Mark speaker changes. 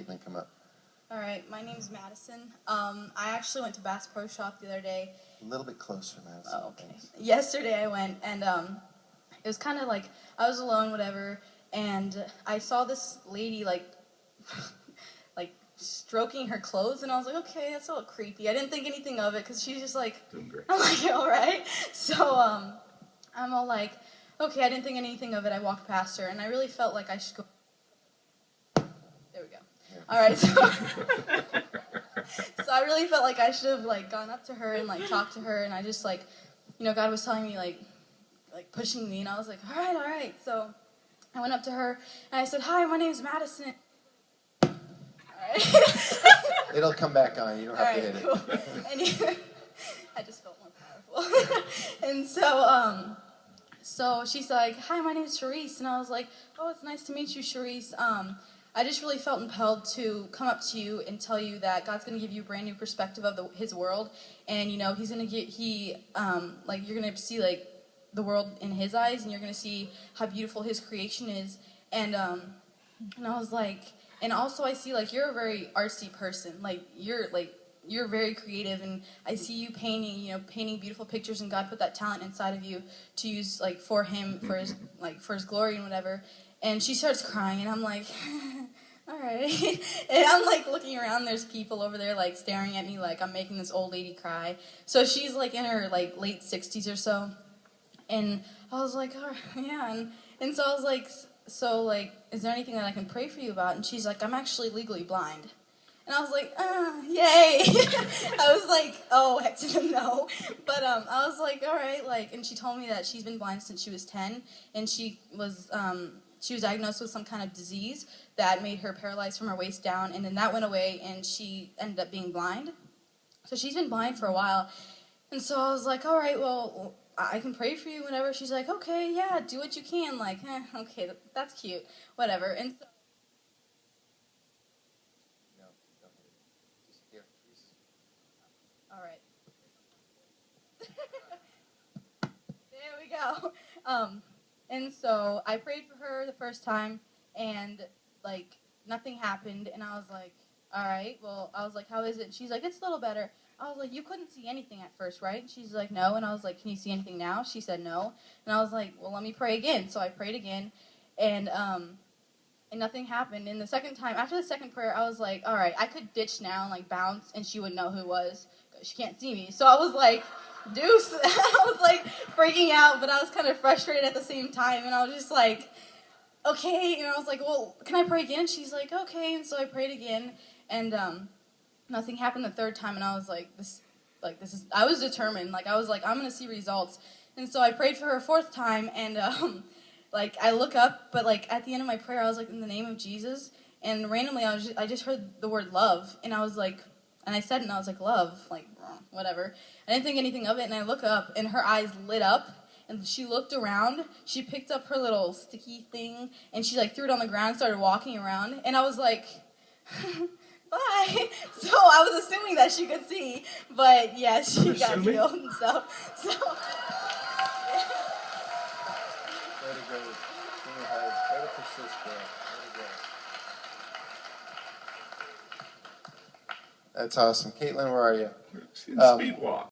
Speaker 1: and then come up.
Speaker 2: All right, my name's Madison. I actually went to Bass Pro Shop the other day.
Speaker 1: A little bit closer, Madison.
Speaker 2: Oh, okay. Thanks. Yesterday I went, and it was kind of like I was alone, whatever, and I saw this lady like stroking her clothes, and I was like, okay, that's a little creepy. I didn't think anything of it because she's just like,
Speaker 3: Doing great.
Speaker 2: I'm like, all right. So I'm all like, okay, I didn't think anything of it. I walked past her, and I really felt like I should go. There we go.
Speaker 1: Yeah.
Speaker 2: All right, so I really felt like I should have like gone up to her and like talked to her, and I just like, God was telling me like pushing me, and I was like, all right. So I went up to her and I said, hi, my name's Madison. All right.
Speaker 1: It'll come back on. You don't have to hit
Speaker 2: cool.
Speaker 1: it.
Speaker 2: I just felt more powerful. And so she's like, hi, my name's Charisse, and I was like, oh, it's nice to meet you, Charisse. I just really felt impelled to come up to you and tell you that God's going to give you a brand new perspective of His world, and He's going to you're going to see like the world in His eyes, and you're going to see how beautiful His creation is, and I was like, and also I see like you're a very artsy person, you're very creative, and I see you painting beautiful pictures, and God put that talent inside of you to use like for Him, for His glory and whatever. And she starts crying, and I'm like, all right. And I'm like looking around, there's people over there like staring at me like I'm making this old lady cry. So she's like in her like late 60s or so. And I was like, oh, yeah. And so I was like, is there anything that I can pray for you about? And she's like, I'm actually legally blind. And I was like, yay. I was like, oh, heck to the no. But I was like, all right. And she told me that she's been blind since she was 10, and she was diagnosed with some kind of disease that made her paralyzed from her waist down, and then that went away, and she ended up being blind. So she's been blind for a while. And so I was like, all right, well, I can pray for you whenever. She's like, okay, yeah, do what you can. Like, okay, that's cute, whatever. And so
Speaker 1: Just here.
Speaker 2: all right. There we go. And so I prayed for her the first time, and nothing happened. And I was like, all right, well, I was like, how is it? And she's like, it's a little better. I was like, you couldn't see anything at first, right? And she's like, no. And I was like, can you see anything now? She said no. And I was like, well, let me pray again. So I prayed again, and nothing happened. And the second time, after the second prayer, I was like, all right, I could ditch now and bounce, and she would know who it was. She can't see me. So I was like, deuce. I was like freaking out, but I was kind of frustrated at the same time. And I was just like, okay. And I was like, well, can I pray again? She's like, okay. And so I prayed again, and nothing happened the third time. And I was like, I was determined. I was like, I'm going to see results. And so I prayed for her a fourth time, and I look up, but at the end of my prayer, I was like, in the name of Jesus. And randomly, I just heard the word love, and I was like, and I said it, and I was like, love, whatever. I didn't think anything of it, and I look up, and her eyes lit up, and she looked around. She picked up her little sticky thing, and she threw it on the ground and started walking around, and I was like, bye. So I was assuming that she could see, but yeah, she got healed and stuff. So.
Speaker 1: Way to go. Give me a hug. Way to persist, girl. Way to go. That's awesome. Caitlin, where are you?
Speaker 3: She's speed walk.